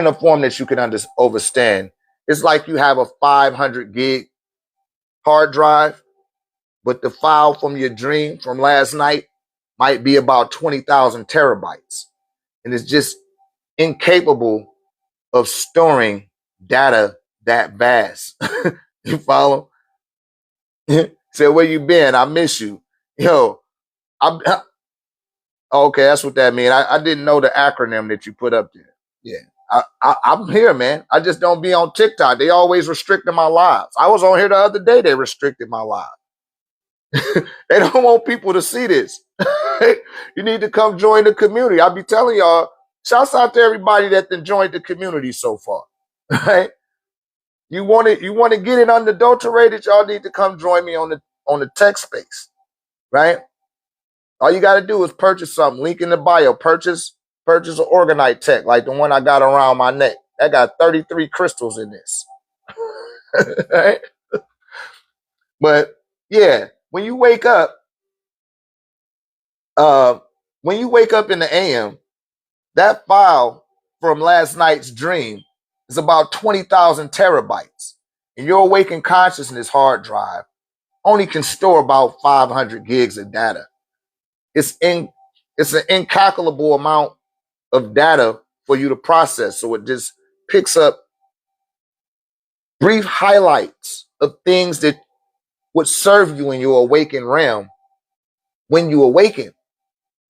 in a form that you can understand. It's like you have a 500 gig hard drive, but the file from your dream from last night might be about 20,000 terabytes. And it's just incapable of storing data that vast. You follow? Say, where you been? I miss you. Yo, okay, that's what that means. I didn't know the acronym that you put up there. Yeah, I'm here, man. I just don't be on TikTok. They always restricting my lives. I was on here the other day. They restricted my live. They don't want people to see this. You need to come join the community. I'll be telling y'all, shouts out to everybody that joined the community so far. Right? You want to get it unadulterated, y'all need to come join me on the tech space. Right? All you got to do is purchase something. Link in the bio. Purchase an OrgoniteTEK, like the one I got around my neck. That got 33 crystals in this. Right? But yeah, when you wake up in the AM, that file from last night's dream is about 20,000 terabytes. And your awakened consciousness hard drive only can store about 500 gigs of data. It's an incalculable amount of data for you to process. So it just picks up brief highlights of things that would serve you in your awakened realm when you awaken.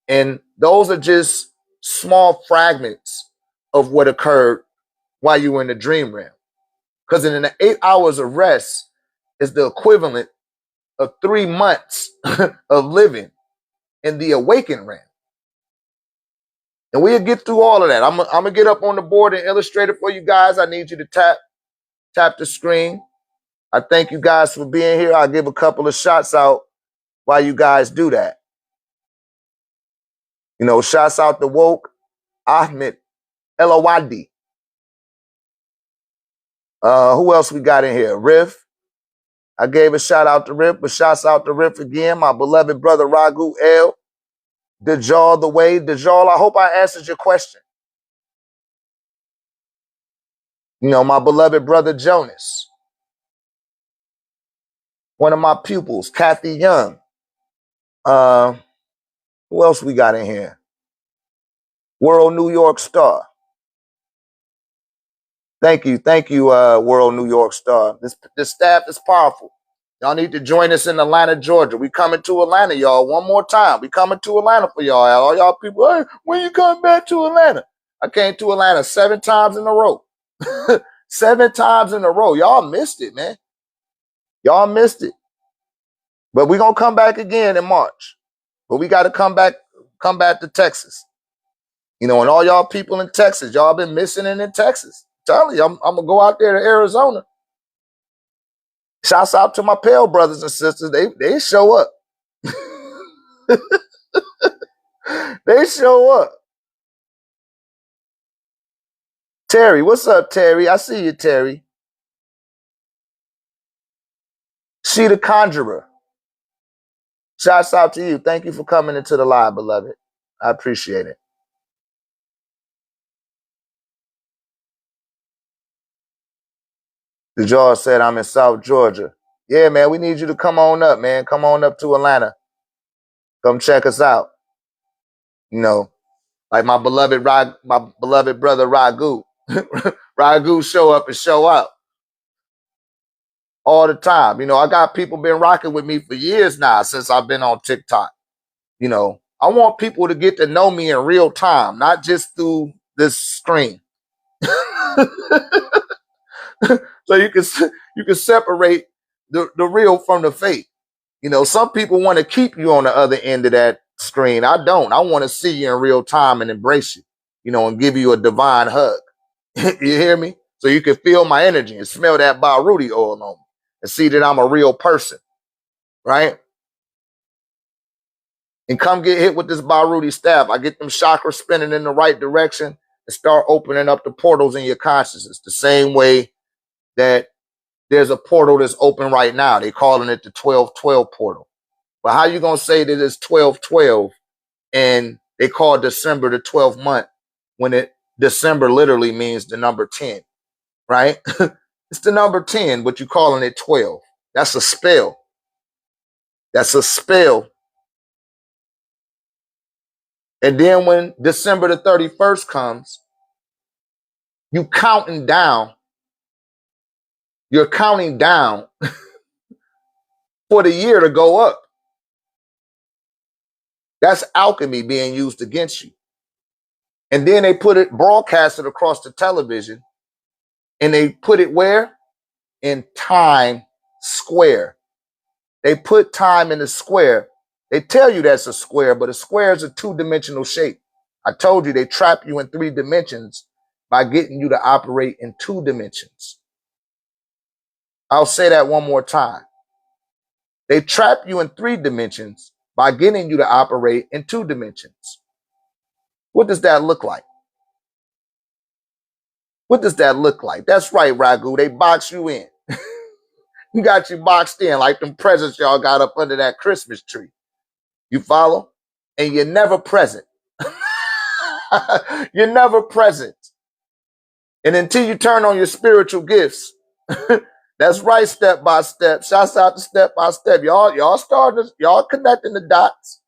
And those are just small fragments of what occurred while you were in the dream realm. Because in the 8 hours of rest is the equivalent of 3 months of living in the awakened realm. And we'll get through all of that. I'm gonna get up on the board and illustrate it for you guys. I need you to tap the screen. I thank you guys for being here. I'll give a couple of shots out while you guys do that. You know, shouts out to Woke, Ahmed, Elawadi. Who else we got in here? Riff. I gave a shout out to Riff, but shouts out to Riff again. My beloved brother Ragu L. Dajal the way. Dajal, I hope I answered your question. You know, my beloved brother Jonas. One of my pupils, Kathy Young. Who else we got in here? World New York Star. Thank you, World New York Star. This staff is powerful. Y'all need to join us in Atlanta, Georgia. We coming to Atlanta, y'all. One more time. We coming to Atlanta for y'all. All y'all people, hey, when you coming back to Atlanta? I came to Atlanta 7 times in a row. 7 times in a row. Y'all missed it, man. Y'all missed it. But we're going to come back again in March. But we got to come back to Texas. You know, and all y'all people in Texas, y'all been missing it in Texas. Tell you, I'm going to go out there to Arizona. Shouts out to my Pale brothers and sisters. They show up. They show up. Terry, what's up, Terry? I see you, Terry. She the Conjurer. Shouts out to you. Thank you for coming into the live, beloved. I appreciate it. The Jaw said I'm in South Georgia. Yeah, man, we need you to come on up, man. Come on up to Atlanta. Come check us out. You know, like my beloved brother Ragu. Ragu show up and show out all the time. You know, I got people been rocking with me for years now since I've been on TikTok. You know, I want people to get to know me in real time, not just through this screen. So you can separate the real from the fake. You know, some people want to keep you on the other end of that screen. I don't. I want to see you in real time and embrace you, you know, and give you a divine hug. You hear me? So you can feel my energy and smell that Baruti oil on me and see that I'm a real person, right? And come get hit with this Baruti staff. I get them chakras spinning in the right direction and start opening up the portals in your consciousness the same way that there's a portal that's open right now. They're calling it the 1212 portal. But how you going to say that it's 1212 and they call December the 12th month when December literally means the number 10, right? It's the number 10, but you're calling it 12. That's a spell. That's a spell. And then when December the 31st comes, you counting down. You're counting down for the year to go up. That's alchemy being used against you. And then they put it broadcasted across the television, and they put it where? In Times Square. They put time in the square. They tell you that's a square, but a square is a two-dimensional shape. I told you they trap you in 3 dimensions by getting you to operate in 2 dimensions. I'll say that one more time. They trap you in 3 dimensions by getting you to operate in 2 dimensions. What does that look like? What does that look like? That's right, Ragu. They box you in. You got you boxed in like them presents y'all got up under that Christmas tree. You follow? And you're never present. You're never present. And until you turn on your spiritual gifts, that's right, step by step. Shouts out to step by step. Y'all starting, y'all connecting the dots.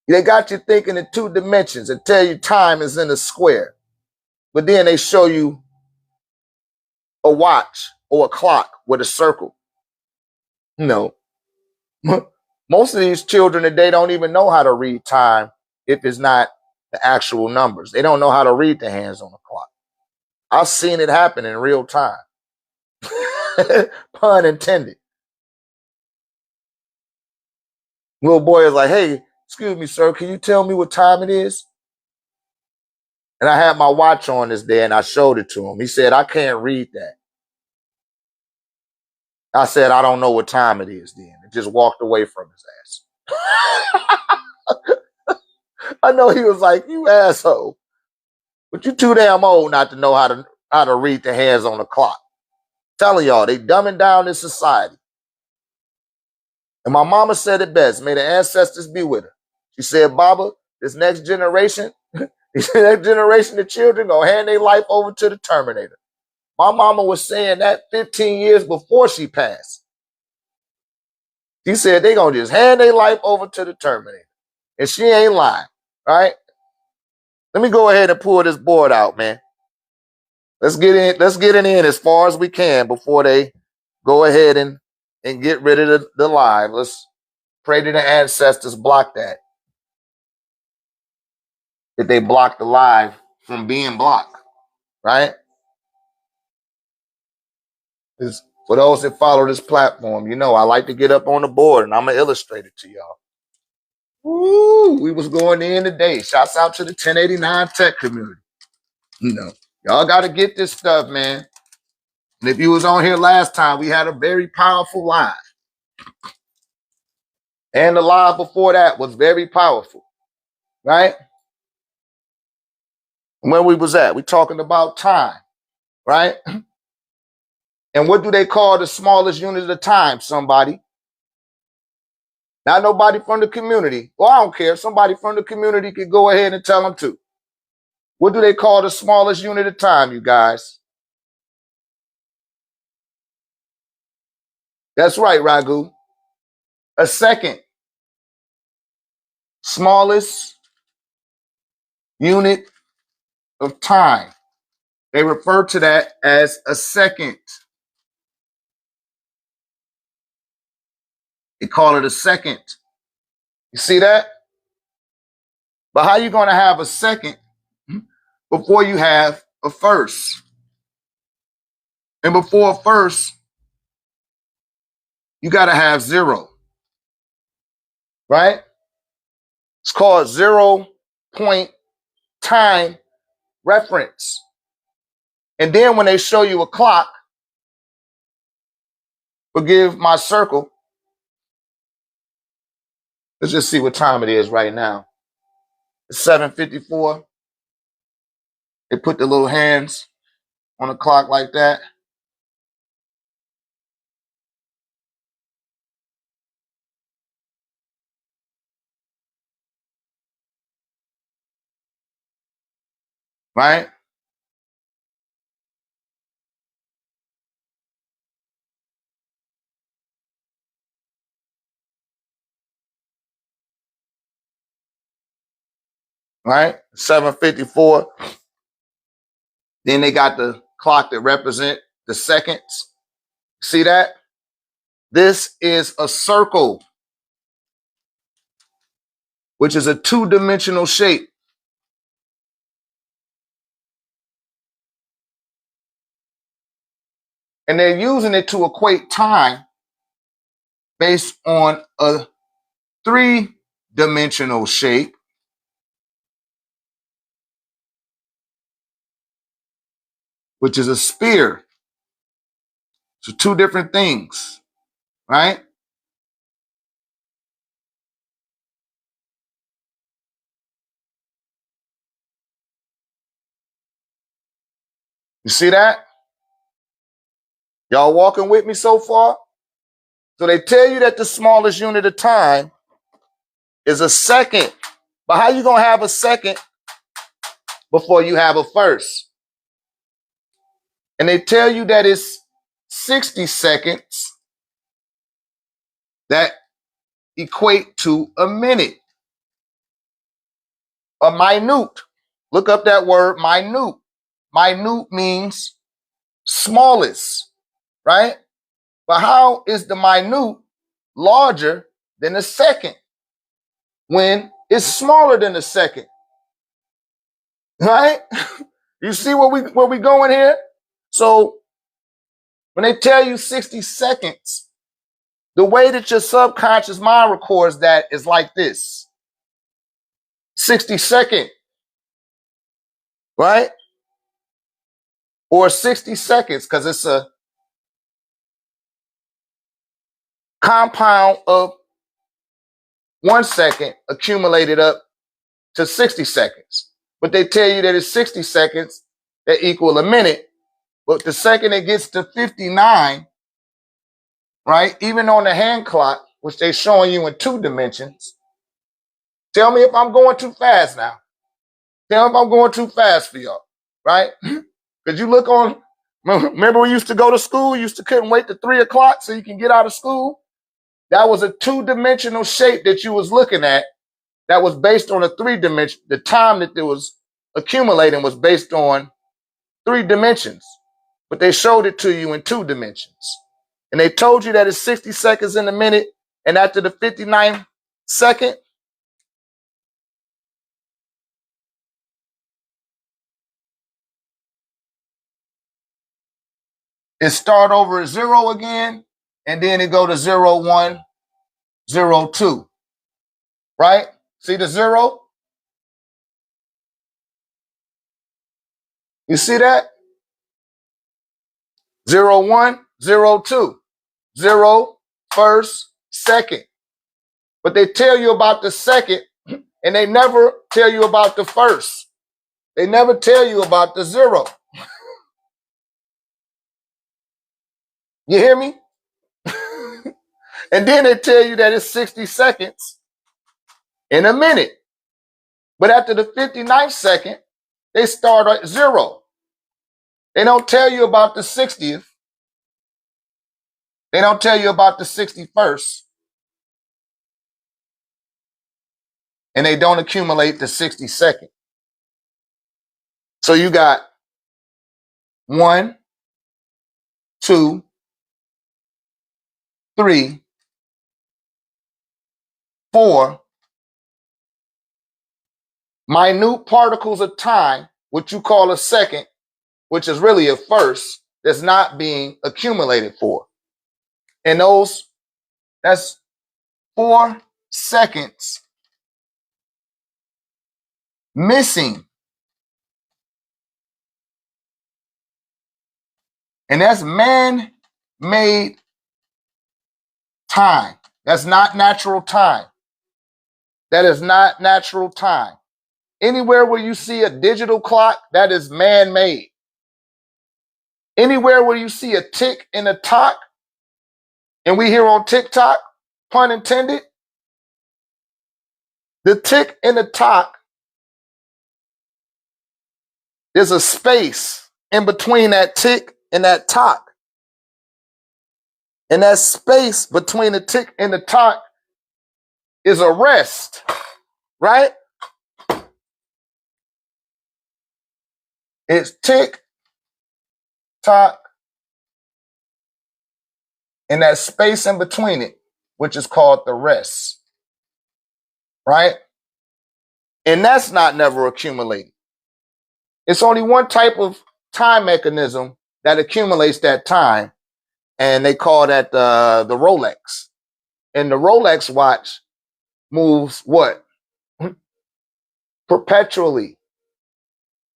They got you thinking in 2 dimensions and tell you time is in a square. But then they show you a watch or a clock with a circle. No. Most of these children today don't even know how to read time if it's not the actual numbers. They don't know how to read the hands on the clock. I've seen it happen in real time. Pun intended. Little boy is like, hey, excuse me, sir, can you tell me what time it is? And I had my watch on this day and I showed it to him. He said, I can't read that. I said, I don't know what time it is then. And just walked away from his ass. I know he was like, you asshole. But you too damn old not to know how to read the hands on the clock. Telling y'all, they dumbing down this society. And my mama said it best. May the ancestors be with her. She said, Baba, this next generation, this next generation of children gonna hand their life over to the Terminator. My mama was saying that 15 years before she passed. She said they gonna just hand their life over to the Terminator. And she ain't lying, right? Let me go ahead and pull this board out, man. Let's get it in as far as we can before they go ahead and get rid of the live. Let's pray to the ancestors block that. That they block the live from being blocked, right? For those that follow this platform, you know I like to get up on the board and I'm gonna illustrate it to y'all. Woo, we was going in today. Shouts out to the 1089 tech community. You know, y'all got to get this stuff, man. And if you was on here last time, we had a very powerful live. And the live before that was very powerful, right? Where we was at, we talking about time, right? And what do they call the smallest unit of time, somebody? Not nobody from the community. Well, I don't care. Somebody from the community could go ahead and tell them too. What do they call the smallest unit of time, you guys? That's right, Ragu. A second. Smallest unit of time. They refer to that as a second. They call it a second. You see that? But how you going to have a second before you have a first? And before a first, you got to have 0. Right? It's called 0 point time reference. And then when they show you a clock, forgive my circle. Let's just see what time it is right now. It's 7:54. They put the little hands on the clock like that. right? Right? 7:54. Then they got the clock that represent the seconds. See that? This is a circle, which is a two-dimensional shape. And they're using it to equate time based on a three-dimensional shape, which is a sphere. So two different things, right? You see that? Y'all walking with me so far? So they tell you that the smallest unit of time is a second. But how you gonna have a second before you have a first? And they tell you that it's 60 seconds that equate to a minute. A minute. Look up that word, minute. Minute means smallest, right? But how is the minute larger than a second when it's smaller than a second? Right? You see where we going here? So when they tell you 60 seconds, the way that your subconscious mind records that is like this. 60-second, right? Or 60 seconds, because it's a compound of 1 second accumulated up to 60 seconds. But they tell you that it's 60 seconds that equal a minute. But the second it gets to 59, right? Even on the hand clock, which they're showing you in two dimensions, tell me if I'm going too fast now. Tell me if I'm going too fast for y'all, right? Because you look on, remember we used to go to school, you used to couldn't wait to 3 o'clock so you can get out of school? That was a two-dimensional shape that you was looking at that was based on a 3-dimension. The time that it was accumulating was based on 3 dimensions, but they showed it to you in 2 dimensions. And they told you that it's 60 seconds in a minute, and after the 59th second, it start over at 0 again, and then it go to 0, 1, 0, 2, right? See the 0? You see that? 0, 1, 0, 2. 0, first, second. But they tell you about the second, and they never tell you about the first. They never tell you about the 0. You hear me? And then they tell you that it's 60 seconds in a minute. But after the 59th second, they start at 0. They don't tell you about the 60th. They don't tell you about the 61st. And they don't accumulate the 62nd. So you got 1, 2, 3, 4 minute particles of time, which you call a second, which is really a first, that's not being accumulated for. And that's 4 seconds missing. And that's man-made time. That's not natural time. That is not natural time. Anywhere where you see a digital clock, that is man-made. Anywhere where you see a tick and a tock, and we hear on TikTok, pun intended, the tick and the tock there's a space in between that tick and that tock. And that space between the tick and the tock is a rest, right? It's tick, tock, and that space in between it, which is called the rest, right? And that's not never accumulating. It's only one type of time mechanism that accumulates that time, and they call that the Rolex. And the Rolex watch moves what? Perpetually.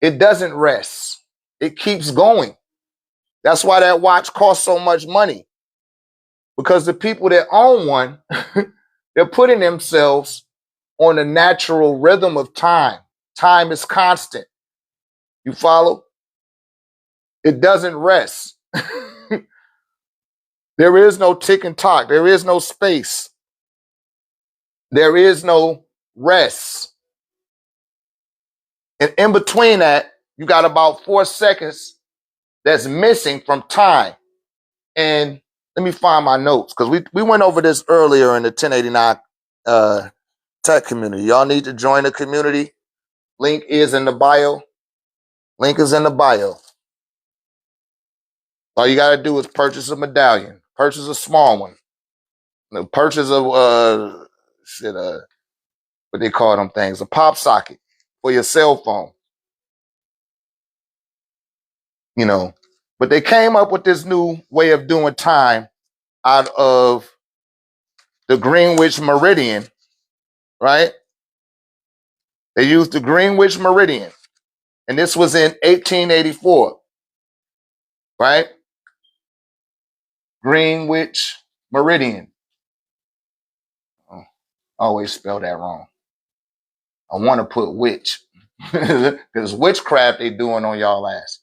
It doesn't rest. It keeps going. That's why that watch costs so much money. Because the people that own one, they're putting themselves on the natural rhythm of time. Time is constant. You follow? It doesn't rest. There is no tick and tock. There is no space. There is no rest. And in between that, you got about 4 seconds that's missing from time. And let me find my notes, because we went over this earlier in the 1089 tech community. Y'all need to join the community. Link is in the bio. Link is in the bio. All you got to do is purchase a medallion. Purchase a small one. Purchase a, what they call them things, a pop socket for your cell phone. You know, but they came up with this new way of doing time out of the Greenwich Meridian, right? They used the Greenwich Meridian, and this was in 1884, right? Greenwich Meridian. Oh, I always spell that wrong. I want to put witch, because witchcraft they doing on y'all ass.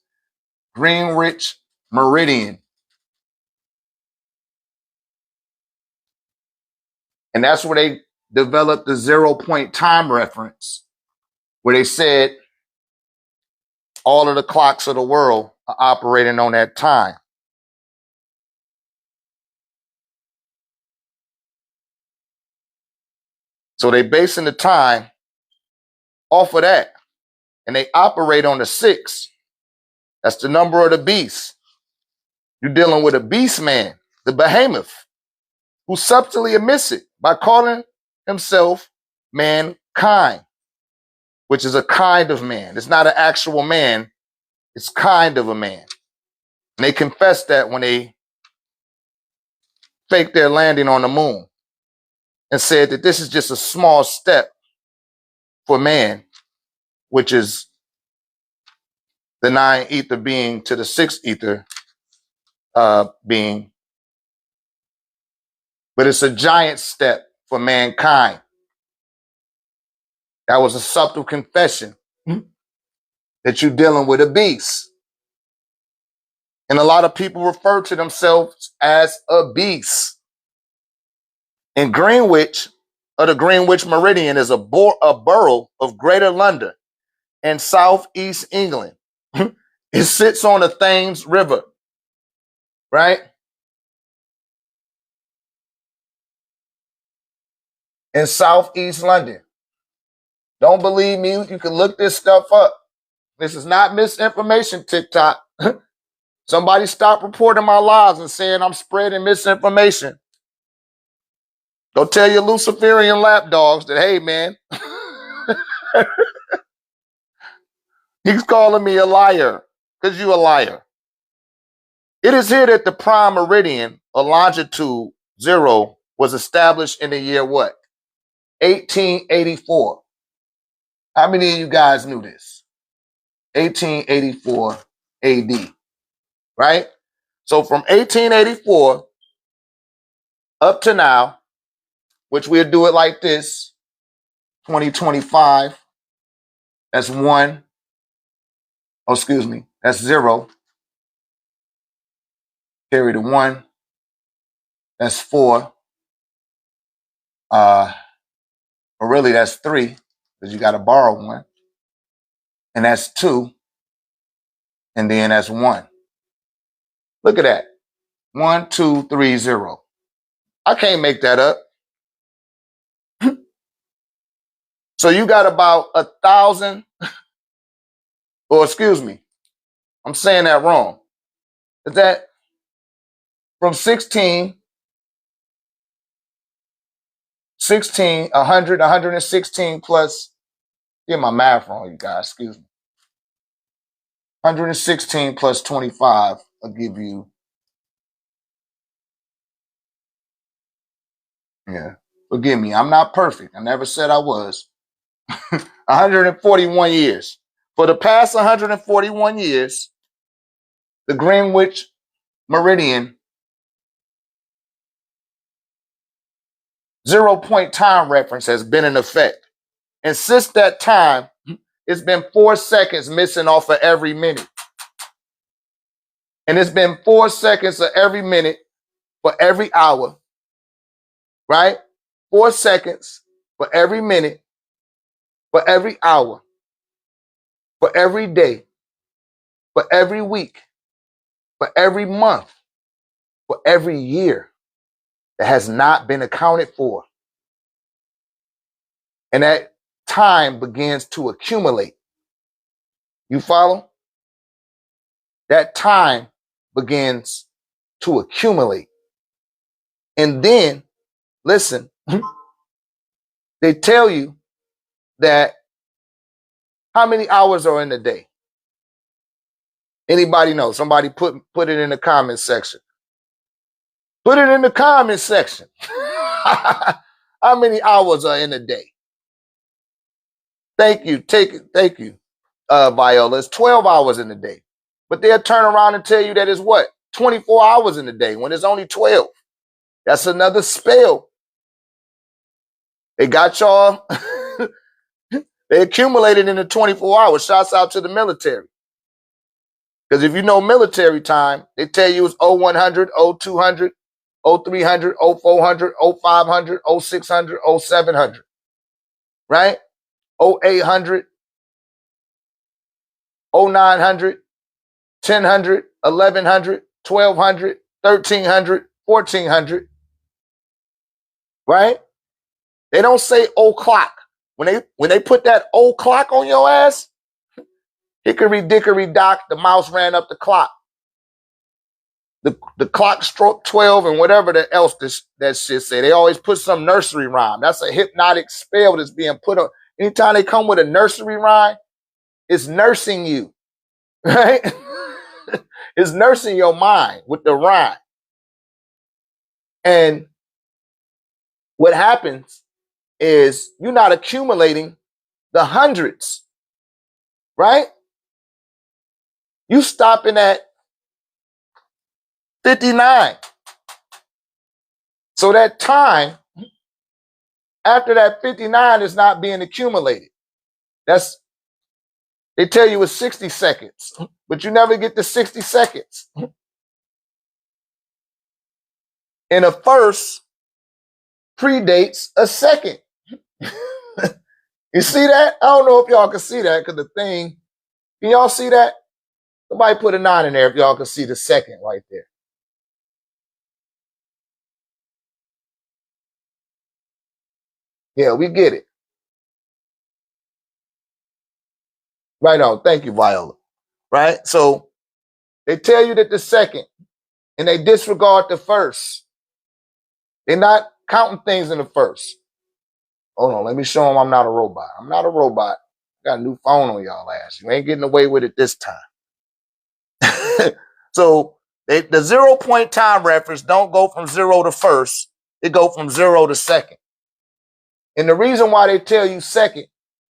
Greenwich Meridian. And that's where they developed the 0 point time reference, where they said all of the clocks of the world are operating on that time. So they basing the time off of that. And they operate on the 6. That's the number of the beast. You're dealing with a beast man, the behemoth, who subtly emits it by calling himself mankind, which is a kind of man. It's not an actual man. It's kind of a man. And they confessed that when they faked their landing on the moon and said that this is just a small step for man, which is the 9 ether being to the 6 ether being. But it's a giant step for mankind. That was a subtle confession that you're dealing with a beast. And a lot of people refer to themselves as a beast. In Greenwich, or the Greenwich Meridian, is a borough of Greater London in southeast England. It sits on the Thames River, right? In southeast London. Don't believe me? You can look this stuff up. This is not misinformation, TikTok. Somebody stop reporting my lives and saying I'm spreading misinformation. Go tell your Luciferian lapdogs that, hey, man, he's calling me a liar because you a liar. It is here that the prime meridian, or longitude 0, was established in the year what? 1884. How many of you guys knew this? 1884 AD, right? So from 1884 up to now, which we'll do it like this, 2025, that's 1. Oh, excuse me, that's 0. Carry the 1, that's 4. Or really that's 3, because you got to borrow 1. And that's 2. And then that's 1. Look at that. 1, 2, 3, 0. I can't make that up. So you got about 1,000, or excuse me, I'm saying that wrong. Is that from 100, 116 plus, get my math wrong, you guys, excuse me. 116 plus 25 will give you, yeah, forgive me, I'm not perfect. I never said I was. 141 years. For the past 141 years, the Greenwich Meridian 0-point time reference has been in effect. And since that time, it's been 4 seconds missing off of every minute. And it's been 4 seconds of every minute for every hour, right? 4 seconds for every minute, for every hour, for every day, for every week, for every month, for every year that has not been accounted for. And that time begins to accumulate. You follow? That time begins to accumulate. And then, listen, they tell you that how many hours are in a day? Anybody know? Somebody put it in the comment section. Put it in the comment section. How many hours are in a day? Thank you. Thank you, Viola. It's 12 hours in a day. But they'll turn around and tell you that it's what? 24 hours in a day when it's only 12. That's another spell. They got y'all. They accumulated in the 24 hours. Shouts out to the military. Because if you know military time, they tell you it's 0100, 0200, 0300, 0400, 0500, 0600, 0700. Right? 0800, 0900, 1000, 1100, 1200, 1300, 1400. Right? They don't say o'clock. When they put that o'clock on your ass, hickory dickory dock, the mouse ran up the clock. The clock struck 12 and whatever else that shit say. They always put some nursery rhyme. That's a hypnotic spell that's being put on. Anytime they come with a nursery rhyme, it's nursing you, right? It's nursing your mind with the rhyme. And what happens is you're not accumulating the hundreds, right? You stopping at 59. So that time after that 59 is not being accumulated. They tell you it's 60 seconds, but you never get to 60 seconds. And a first predates a second. You see that? I don't know if y'all can see that because the thing, can y'all see that? Somebody put a 9 in there if y'all can see the second right there. Yeah, we get it. Right on. Thank you, Viola. Right? So they tell you that the second, and they disregard the first. They're not counting things in the first. Hold on, let me show them I'm not a robot. I'm not a robot. I got a new phone on y'all ass. You ain't getting away with it this time. So the 0-point time reference don't go from 0 to first. It go from 0 to second. And the reason why they tell you second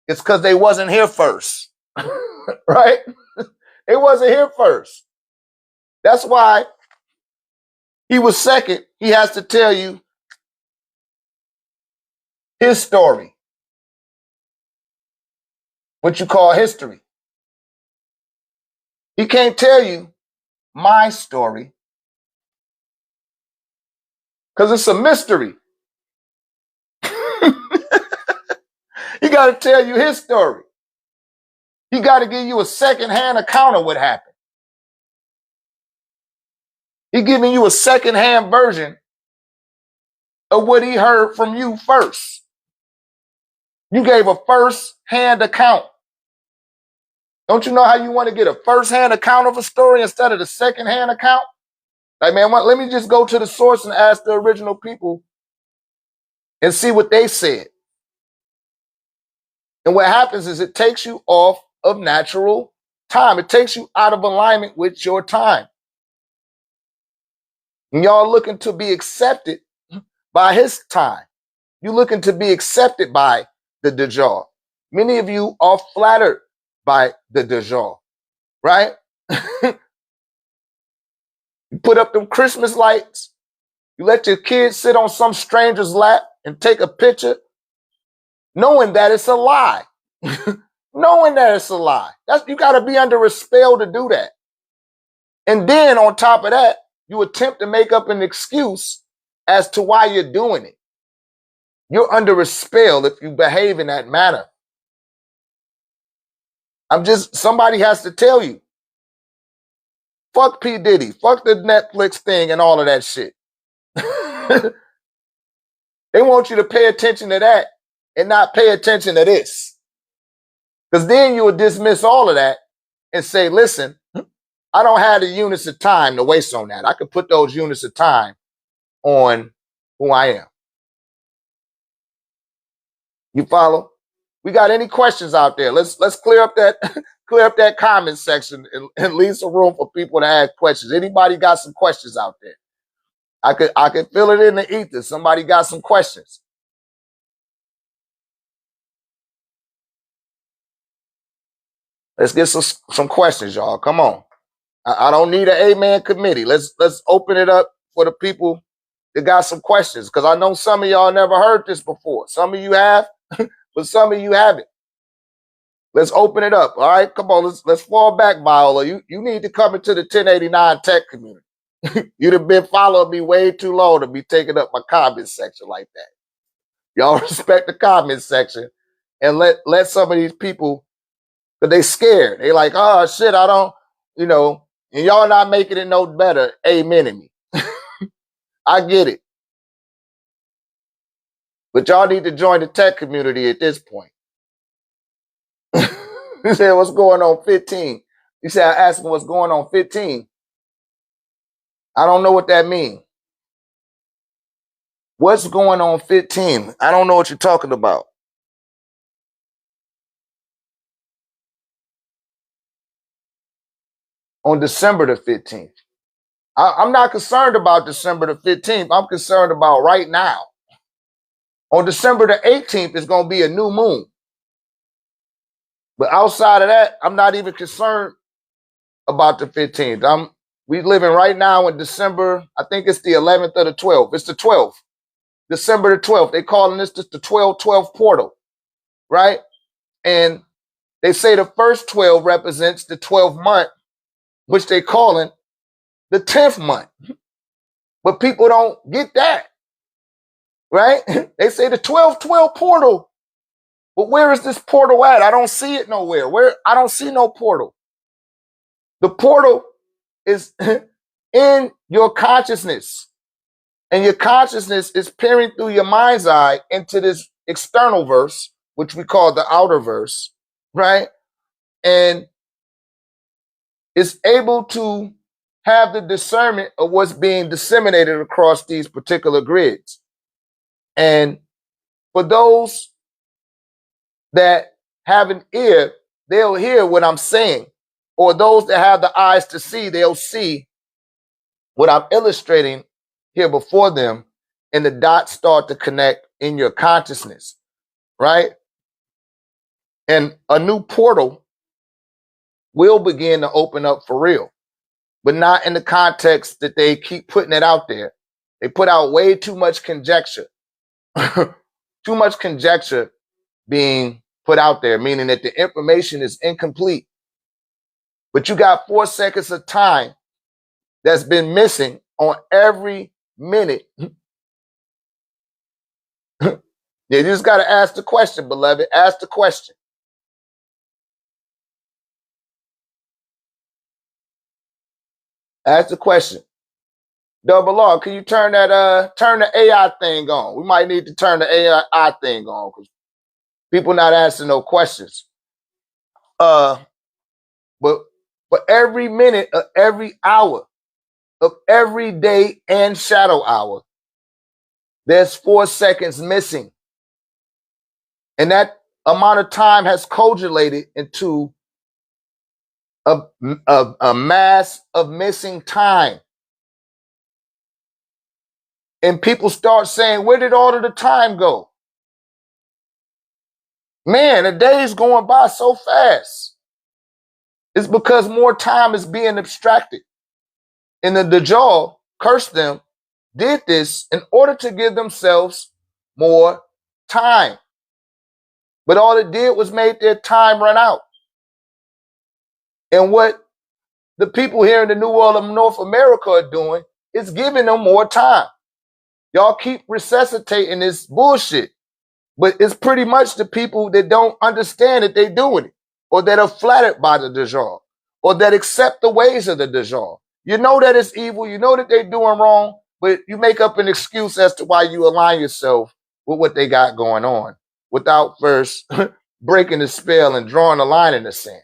is because they wasn't here first. Right? They wasn't here first. That's why he was second. He has to tell you his story, what you call history. He can't tell you my story because it's a mystery. He got to tell you his story. He got to give you a second-hand account of what happened. He's giving you a secondhand version of what he heard from you first. You gave a first-hand account. Don't you know how you want to get a first-hand account of a story instead of the second-hand account? Like, man, let me just go to the source and ask the original people and see what they said. And what happens is it takes you off of natural time. It takes you out of alignment with your time. And y'all looking to be accepted by his time. You looking to be accepted by the Dajjal. Many of you are flattered by the Dajjal, right? You put up them Christmas lights. You let your kids sit on some stranger's lap and take a picture, knowing that it's a lie. Knowing that it's a lie. You got to be under a spell to do that. And then on top of that, you attempt to make up an excuse as to why you're doing it. You're under a spell if you behave in that manner. Somebody has to tell you. Fuck P. Diddy. Fuck the Netflix thing and all of that shit. They want you to pay attention to that and not pay attention to this. Because then you would dismiss all of that and say, listen, I don't have the units of time to waste on that. I could put those units of time on who I am. You follow? We got any questions out there? Let's clear up that comment section and leave some room for people to ask questions. Anybody got some questions out there? I could feel it in the ether. Somebody got some questions. Let's get some questions, y'all. Come on. I don't need an amen committee. Let's open it up for the people that got some questions, because I know some of y'all never heard this before. Some of you have, but some of you haven't. Let's open it up. All right, come on. Let's fall back, Viola. You need to come into the 1089 tech community. You'd have been following me way too long to be taking up my comment section like that. Y'all respect the comment section and let some of these people, because they scared. They like, oh shit, I don't, and y'all not making it no better. Amen me. I get it. But y'all need to join the tech community at this point. He said, what's going on 15? He said, I asked him what's going on 15. I don't know what that means. What's going on 15? I don't know what you're talking about. On December the 15th. I'm not concerned about December the 15th. I'm concerned about right now. On December the 18th is going to be a new moon. But outside of that, I'm not even concerned about the 15th. We living right now in December. I think it's the 11th or the 12th. It's the 12th. December the 12th. They calling this just the 12-12 portal, right? And they say the first 12 represents the 12th month, which they calling the 10th month. But people don't get that, right? They say the 12-12 portal. But where is this portal at? I don't see it nowhere. I don't see no portal. The portal is in your consciousness. And your consciousness is peering through your mind's eye into this external verse, which we call the outer verse, right? And it's able to have the discernment of what's being disseminated across these particular grids. And for those that have an ear, they'll hear what I'm saying. Or those that have the eyes to see, they'll see what I'm illustrating here before them, and the dots start to connect in your consciousness, right? And a new portal will begin to open up for real, but not in the context that they keep putting it out there. They put out way too much conjecture, too much conjecture being put out there, meaning that the information is incomplete. But you got 4 seconds of time that's been missing on every minute. You just got to ask the question, beloved. Ask the question. Ask the question. Double R, can you turn the AI thing on? We might need to turn the AI thing on because people not asking no questions. But for every minute of every hour of every day and shadow hour, there's 4 seconds missing. And that amount of time has coagulated into a mass of missing time. And people start saying, where did all of the time go? Man, the day's going by so fast. It's because more time is being abstracted. And the Dajjal, cursed them, did this in order to give themselves more time. But all it did was made their time run out. And what the people here in the New World of North America are doing is giving them more time. Y'all keep resuscitating this bullshit. But it's pretty much the people that don't understand that they're doing it, or that are flattered by the Dajjal, or that accept the ways of the Dajjal. You know that it's evil, you know that they're doing wrong, but you make up an excuse as to why you align yourself with what they got going on without first breaking the spell and drawing a line in the sand.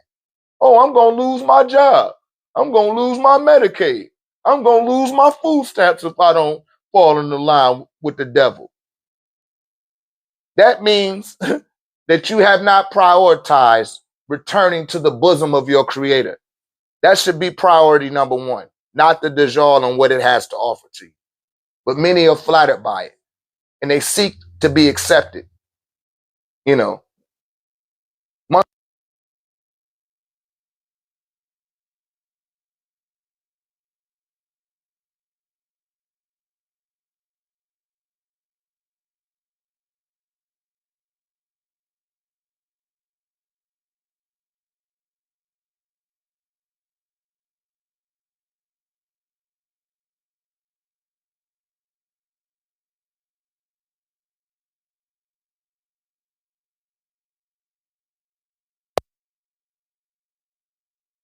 Oh, I'm going to lose my job. I'm going to lose my Medicaid. I'm going to lose my food stamps if I don't fall in the line with the devil. That means that you have not prioritized returning to the bosom of your creator. That should be priority number one, not the Dajjal and what it has to offer to you. But many are flattered by it, and they seek to be accepted. You know,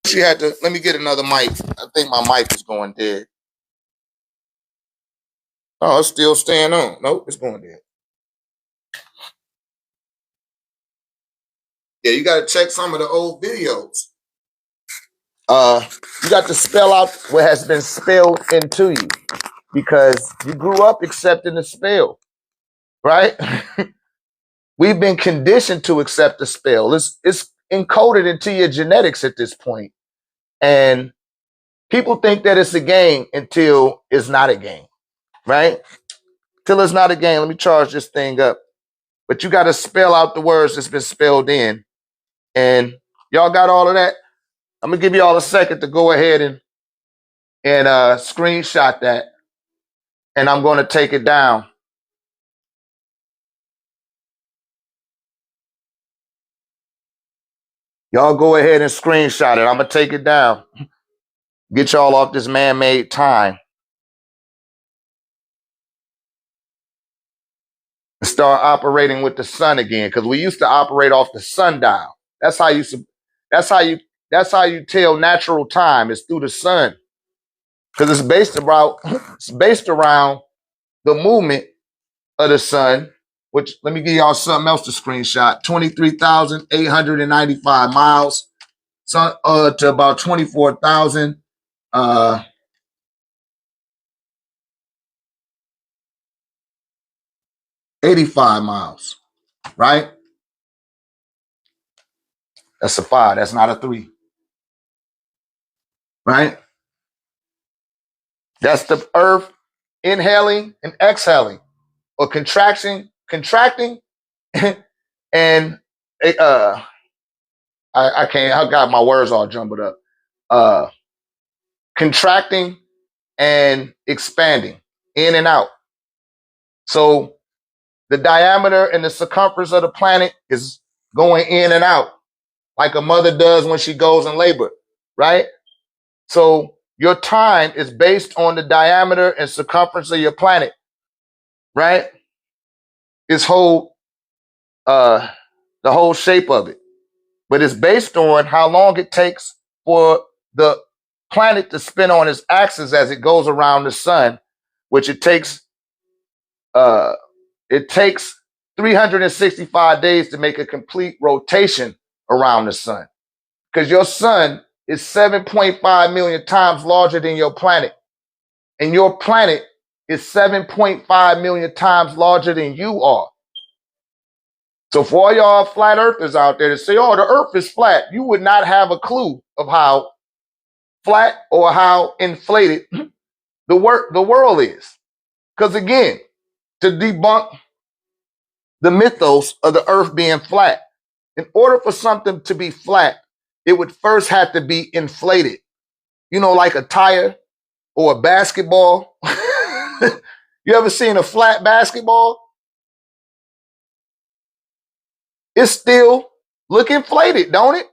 she had to, let me get another mic. I think my mic is going dead. Oh, it's still staying on. Nope, it's going dead. Yeah, you got to check some of the old videos. You got to spell out what has been spelled into you because you grew up accepting the spell, right? We've been conditioned to accept the spell. It's encoded into your genetics at this point. And people think that it's a game until it's not a game, right? Till it's not a game. Let me charge this thing up. But you got to spell out the words that's been spelled in. And y'all got all of that? I'm going to give you all a second to go ahead and screenshot that. And I'm going to take it down. Y'all go ahead and screenshot it. I'm going to take it down. Get y'all off this man-made time. And start operating with the sun again, because we used to operate off the sundial. That's how you tell natural time is through the sun, because it's based around the movement of the sun. Which, let me give y'all something else to screenshot: 23,895 miles, to about 24,000. 85 miles, right? That's a 5. That's not a 3, right? That's the earth inhaling and exhaling, or contracting, and I can't. I got my words all jumbled up. Contracting and expanding, in and out. So the diameter and the circumference of the planet is going in and out, like a mother does when she goes in labor, right? So your time is based on the diameter and circumference of your planet, right? Its whole, the whole shape of it. But it's based on how long it takes for the planet to spin on its axis as it goes around the sun which it takes 365 days to make a complete rotation around the sun. Because your sun is 7.5 million times larger than your planet. And your planet is 7.5 million times larger than you are. So for all y'all flat earthers out there that say, oh, the earth is flat, you would not have a clue of how flat or how inflated the world is. Because again, to debunk the mythos of the earth being flat, in order for something to be flat, it would first have to be inflated. You know, like a tire or a basketball. You ever seen a flat basketball? It's still look inflated, don't it?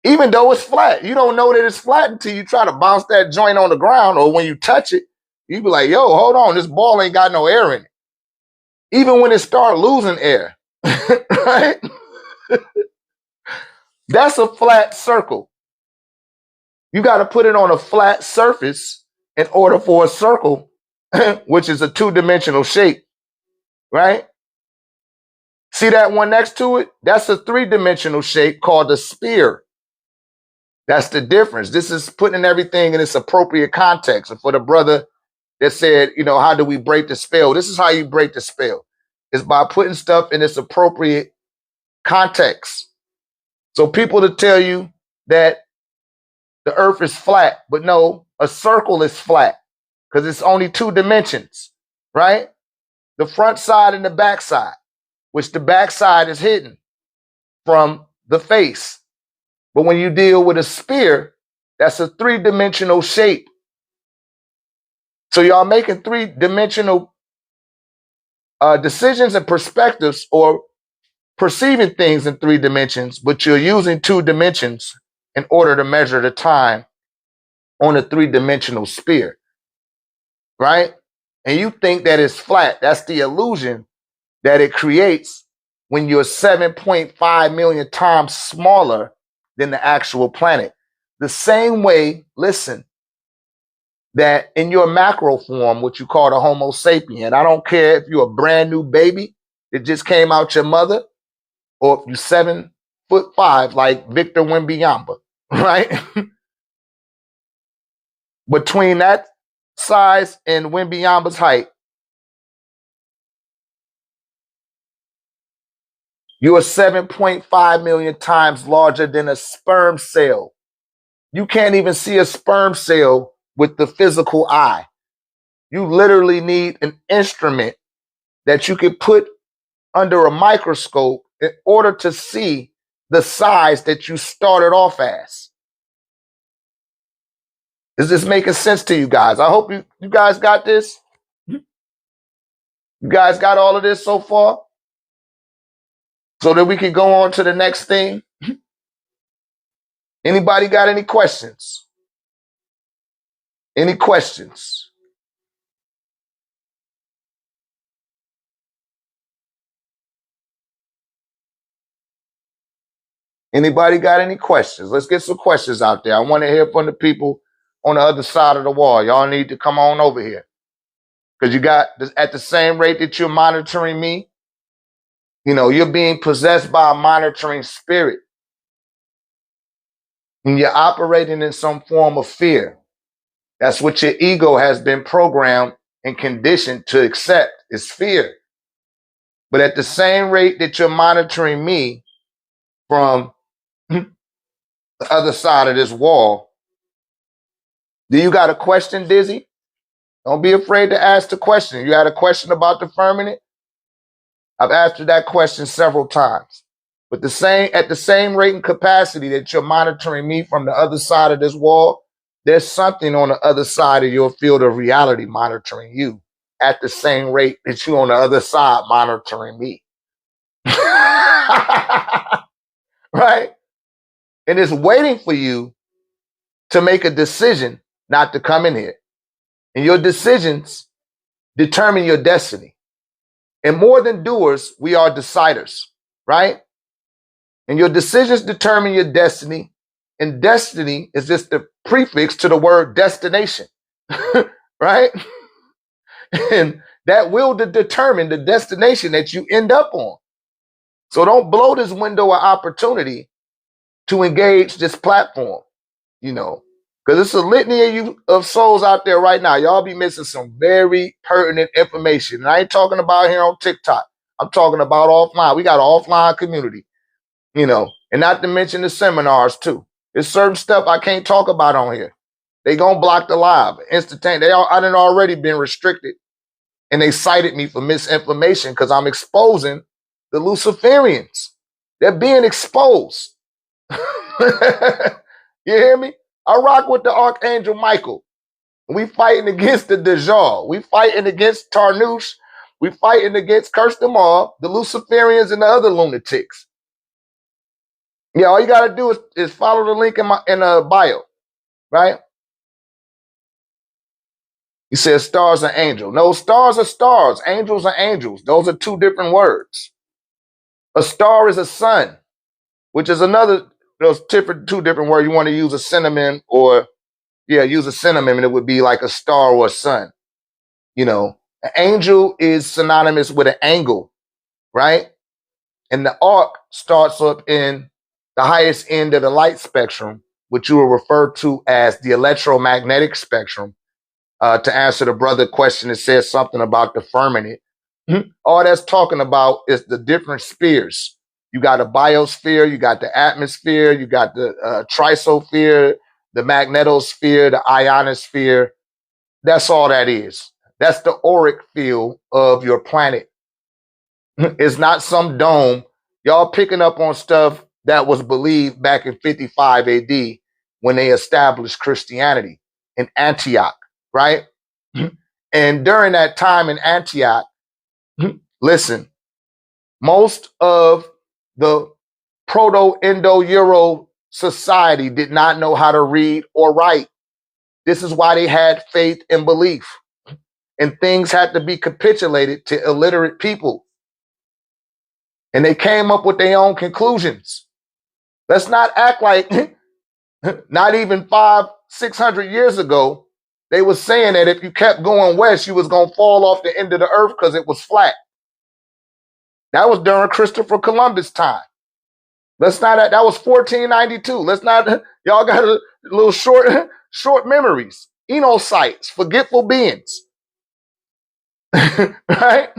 Even though it's flat. You don't know that it's flat until you try to bounce that joint on the ground, or when you touch it, you be like, yo, hold on, this ball ain't got no air in it. Even when it start losing air, right? That's a flat circle. You got to put it on a flat surface in order for a circle, which is a two-dimensional shape, right? See that one next to it? That's a three-dimensional shape called a sphere. That's the difference. This is putting everything in its appropriate context. And for the brother that said, you know, how do we break the spell? This is how you break the spell. It's by putting stuff in its appropriate context. So people to tell you that the earth is flat, but no, a circle is flat because it's only two dimensions, right? The front side and the back side, which the back side is hidden from the face. But when you deal with a sphere, that's a three-dimensional shape. So y'all making three-dimensional decisions and perspectives, or perceiving things in three dimensions, but you're using two dimensions in order to measure the time on a three-dimensional sphere, right? And you think that it's flat. That's the illusion that it creates when you're 7.5 million times smaller than the actual planet. The same way, listen, that in your macro form, what you call the Homo sapien, I don't care if you're a brand new baby that just came out your mother, or if you're 7'5", like Victor Wembanyama, right? Between that size and Wembanyama's height, you are 7.5 million times larger than a sperm cell. You can't even see a sperm cell with the physical eye. You literally need an instrument that you could put under a microscope in order to see the size that you started off as. Is this making sense to you guys? I hope you guys got this. You guys got all of this so far? So that we can go on to the next thing. Anybody got any questions? Any questions? Anybody got any questions? Let's get some questions out there. I want to hear from the people on the other side of the wall. Y'all need to come on over here. Because you got, at the same rate that you're monitoring me, you know, you're being possessed by a monitoring spirit. And you're operating in some form of fear. That's what your ego has been programmed and conditioned to accept, is fear. But at the same rate that you're monitoring me from the other side of this wall, do you got a question, Dizzy? Don't be afraid to ask the question. You had a question about the firmament? I've answered that question several times. But at the same rate and capacity that you're monitoring me from the other side of this wall, there's something on the other side of your field of reality monitoring you at the same rate that you're on the other side monitoring me. Right? And it's waiting for you to make a decision not to come in here. And your decisions determine your destiny. And more than doers, we are deciders, right? And your decisions determine your destiny. And destiny is just the prefix to the word destination, right? And that will determine the destination that you end up on. So don't blow this window of opportunity to engage this platform, because it's a litany of souls out there right now. Y'all be missing some very pertinent information. And I ain't talking about here on TikTok. I'm talking about offline. We got an offline community, and not to mention the seminars too. There's certain stuff I can't talk about on here. They gonna block the live instantaneously. I done already been restricted, and they cited me for misinformation because I'm exposing the Luciferians. They're being exposed. You hear me? I rock with the Archangel Michael. We fighting against the Dajjal. We fighting against Tarnush. We fighting against Curse Them All, the Luciferians and the other lunatics. Yeah, all you gotta do is follow the link in the bio, right? He says stars are angels. No, stars are stars. Angels are angels. Those are two different words. A star is a sun, which is those two different words. You want to use a synonym use a synonym, and it would be like a star or a sun. An angel is synonymous with an angle, right? And the arc starts up in the highest end of the light spectrum, which you will refer to as the electromagnetic spectrum. To answer the brother question, it says something about the firmament. All that's talking about is the different spheres. You got a biosphere, you got the atmosphere, you got the trisosphere, the magnetosphere, the ionosphere. That's all that is. That's the auric field of your planet. It's not some dome. Y'all picking up on stuff that was believed back in 55 AD when they established Christianity in Antioch, right? And during that time in Antioch, listen, most of the Proto-Indo-Euro society did not know how to read or write. This is why they had faith and belief. And things had to be capitulated to illiterate people. And they came up with their own conclusions. Let's not act like not even 500-600 years ago, they were saying that if you kept going west, you was going to fall off the end of the earth because it was flat. That was during Christopher Columbus' time. That was 1492. Y'all got a little short memories. Enocytes, forgetful beings. Right?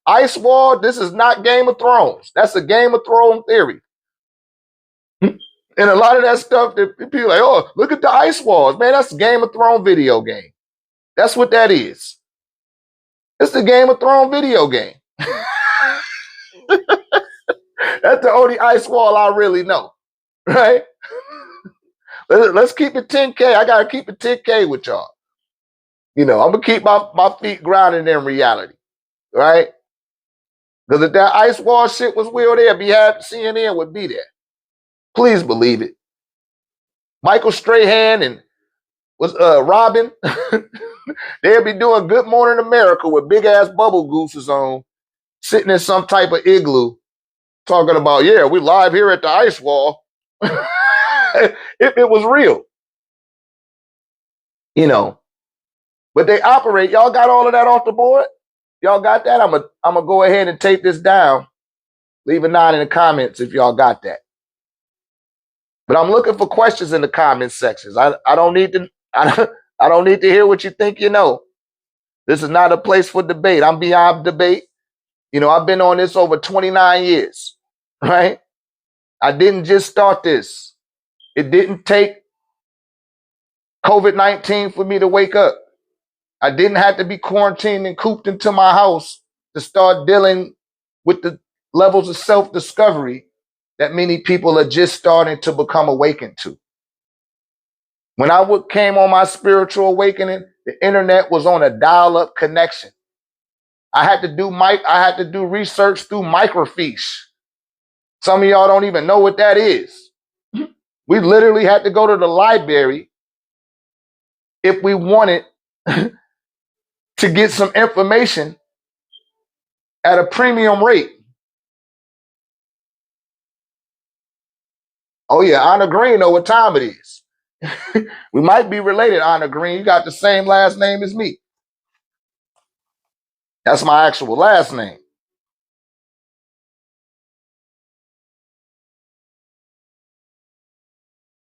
Ice Wall, this is not Game of Thrones. That's a Game of Thrones theory. And a lot of that stuff that people are like, oh, look at the ice walls. Man, that's a Game of Thrones video game. That's what that is. It's the Game of Thrones video game. That's the only ice wall I really know. Right? Let's keep it 10K. I got to keep it 10K with y'all. I'm going to keep my feet grounded in reality. Right? Because if that ice wall shit was real there, CNN would be there. Please believe it. Michael Strahan and Robin, they'll be doing Good Morning America with big ass bubble gooses on, sitting in some type of igloo, talking about, yeah, we live here at the ice wall. It was real. But they operate. Y'all got all of that off the board? Y'all got that? I'm gonna go ahead and take this down. Leave a 9 in the comments if y'all got that. But I'm looking for questions in the comment sections. I don't need to hear what you think you know. This is not a place for debate. I'm beyond debate. I've been on this over 29 years, right? I didn't just start this. It didn't take COVID-19 for me to wake up. I didn't have to be quarantined and cooped into my house to start dealing with the levels of self-discovery that many people are just starting to become awakened to. When I came on my spiritual awakening, the internet was on a dial-up connection. I had to do research through microfiche. Some of y'all don't even know what that is. We literally had to go to the library if we wanted to get some information at a premium rate. Oh yeah, Anna Green know what time it is. We might be related, Anna Green. You got the same last name as me. That's my actual last name.